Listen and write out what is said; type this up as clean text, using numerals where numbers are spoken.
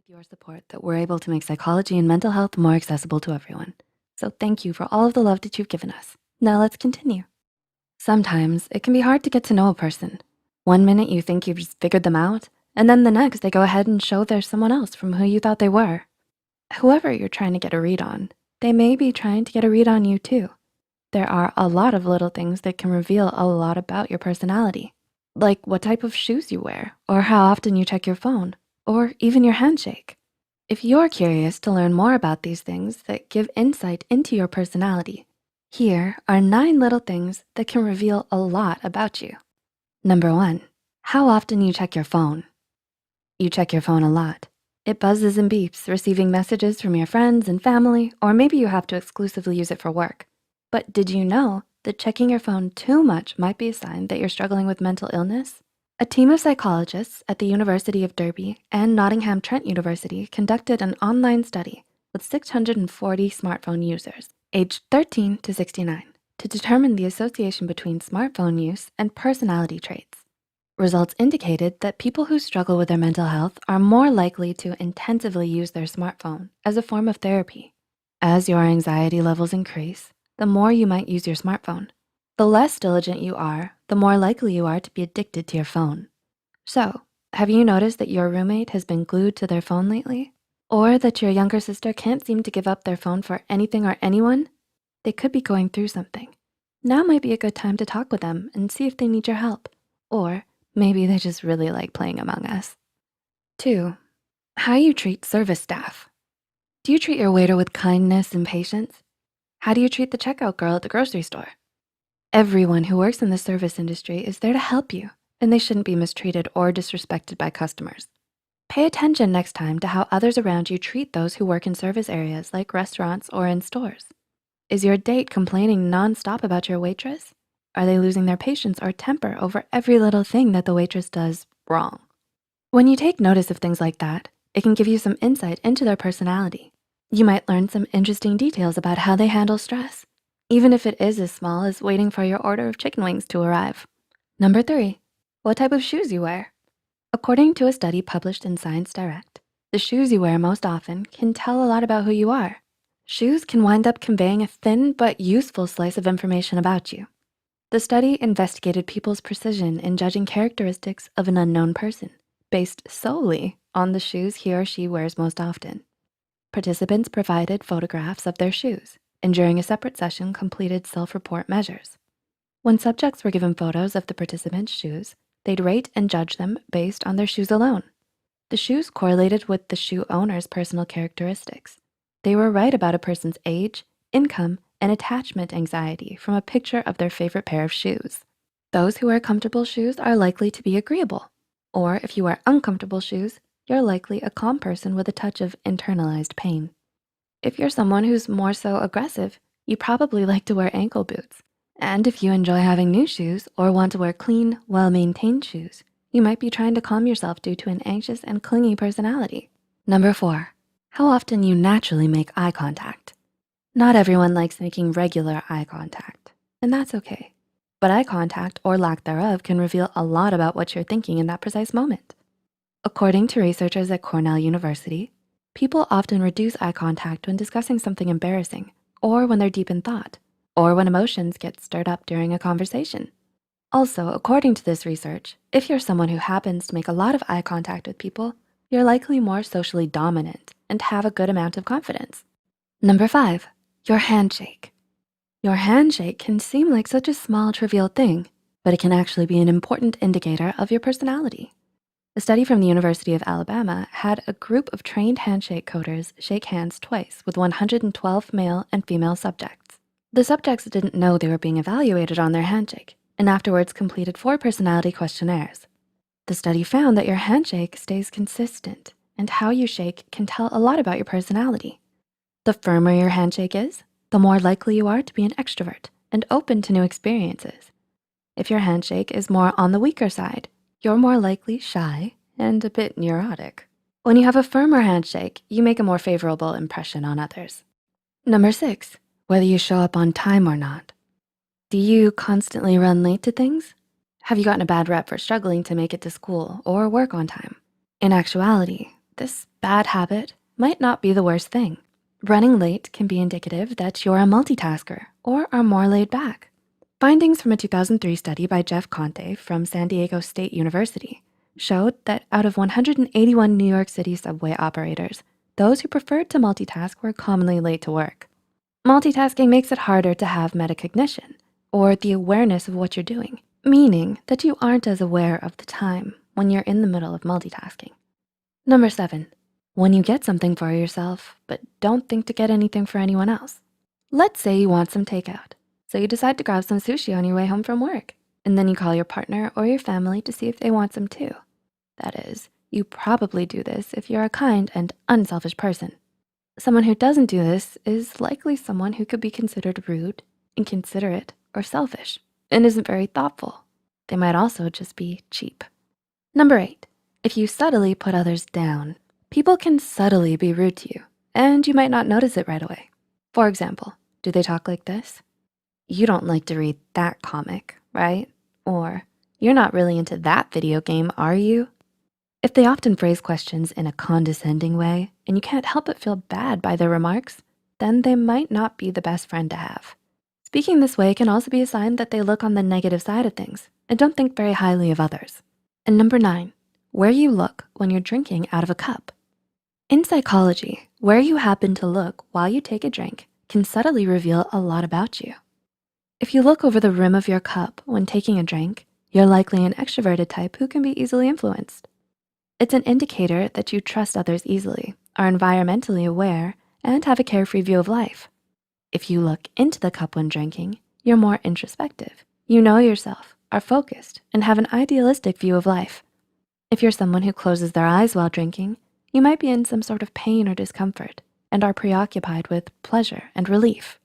with your support that we're able to make psychology and mental health more accessible to everyone. So thank you for all of the love that you've given us. Now let's continue. Sometimes it can be hard to get to know a person. One minute you think you've just figured them out, and then the next they go ahead and show they're someone else from who you thought they were. Whoever you're trying to get a read on, they may be trying to get a read on you too. There are a lot of little things that can reveal a lot about your personality, like what type of shoes you wear, or how often you check your phone, or even your handshake. If you're curious to learn more about these things that give insight into your personality, here are 9 little things that can reveal a lot about you. Number 1, how often you check your phone. You check your phone a lot. It buzzes and beeps, receiving messages from your friends and family, or maybe you have to exclusively use it for work. But did you know that checking your phone too much might be a sign that you're struggling with mental illness? A team of psychologists at the University of Derby and Nottingham Trent University conducted an online study with 640 smartphone users aged 13 to 69 to determine the association between smartphone use and personality traits. Results indicated that people who struggle with their mental health are more likely to intensively use their smartphone as a form of therapy. As your anxiety levels increase, the more you might use your smartphone. The less diligent you are, the more likely you are to be addicted to your phone. So, have you noticed that your roommate has been glued to their phone lately? Or that your younger sister can't seem to give up their phone for anything or anyone? They could be going through something. Now might be a good time to talk with them and see if they need your help. Or maybe they just really like playing Among Us. 2, how you treat service staff. Do you treat your waiter with kindness and patience? How do you treat the checkout girl at the grocery store? Everyone who works in the service industry is there to help you, and they shouldn't be mistreated or disrespected by customers. Pay attention next time to how others around you treat those who work in service areas like restaurants or in stores. Is your date complaining nonstop about your waitress? Are they losing their patience or temper over every little thing that the waitress does wrong? When you take notice of things like that, it can give you some insight into their personality. You might learn some interesting details about how they handle stress, even if it is as small as waiting for your order of chicken wings to arrive. Number 3, what type of shoes you wear. According to a study published in Science Direct, the shoes you wear most often can tell a lot about who you are. Shoes can wind up conveying a thin but useful slice of information about you. The study investigated people's precision in judging characteristics of an unknown person based solely on the shoes he or she wears most often. Participants provided photographs of their shoes and during a separate session completed self-report measures. When subjects were given photos of the participants' shoes, they'd rate and judge them based on their shoes alone. The shoes correlated with the shoe owner's personal characteristics. They were right about a person's age, income, and attachment anxiety from a picture of their favorite pair of shoes. Those who wear comfortable shoes are likely to be agreeable. Or if you wear uncomfortable shoes, you're likely a calm person with a touch of internalized pain. If you're someone who's more so aggressive, you probably like to wear ankle boots. And if you enjoy having new shoes or want to wear clean, well-maintained shoes, you might be trying to calm yourself due to an anxious and clingy personality. Number 4, how often you naturally make eye contact. Not everyone likes making regular eye contact, and that's okay. But eye contact or lack thereof can reveal a lot about what you're thinking in that precise moment. According to researchers at Cornell University, people often reduce eye contact when discussing something embarrassing, or when they're deep in thought, or when emotions get stirred up during a conversation. Also, according to this research, if you're someone who happens to make a lot of eye contact with people, you're likely more socially dominant and have a good amount of confidence. Number 5, your handshake. Your handshake can seem like such a small, trivial thing, but it can actually be an important indicator of your personality. A study from the University of Alabama had a group of trained handshake coders shake hands twice with 112 male and female subjects. The subjects didn't know they were being evaluated on their handshake and afterwards completed 4 personality questionnaires. The study found that your handshake stays consistent and how you shake can tell a lot about your personality. The firmer your handshake is, the more likely you are to be an extrovert and open to new experiences. If your handshake is more on the weaker side, you're more likely shy and a bit neurotic. When you have a firmer handshake, you make a more favorable impression on others. Number 6, whether you show up on time or not. Do you constantly run late to things? Have you gotten a bad rep for struggling to make it to school or work on time? In actuality, this bad habit might not be the worst thing. Running late can be indicative that you're a multitasker or are more laid back. Findings from a 2003 study by Jeff Conte from San Diego State University showed that out of 181 New York City subway operators, those who preferred to multitask were commonly late to work. Multitasking makes it harder to have metacognition, or the awareness of what you're doing, meaning that you aren't as aware of the time when you're in the middle of multitasking. Number 7, when you get something for yourself, but don't think to get anything for anyone else. Let's say you want some takeout, so you decide to grab some sushi on your way home from work, and then you call your partner or your family to see if they want some too. That is, you probably do this if you're a kind and unselfish person. Someone who doesn't do this is likely someone who could be considered rude, inconsiderate, or selfish, and isn't very thoughtful. They might also just be cheap. Number 8, if you subtly put others down, people can subtly be rude to you, and you might not notice it right away. For example, do they talk like this? You don't like to read that comic, right? Or, you're not really into that video game, are you? If they often phrase questions in a condescending way and you can't help but feel bad by their remarks, then they might not be the best friend to have. Speaking this way can also be a sign that they look on the negative side of things and don't think very highly of others. And number 9, where you look when you're drinking out of a cup. In psychology, where you happen to look while you take a drink can subtly reveal a lot about you. If you look over the rim of your cup when taking a drink, you're likely an extroverted type who can be easily influenced. It's an indicator that you trust others easily, are environmentally aware, and have a carefree view of life. If you look into the cup when drinking, you're more introspective. You know yourself, are focused, and have an idealistic view of life. If you're someone who closes their eyes while drinking, you might be in some sort of pain or discomfort and are preoccupied with pleasure and relief.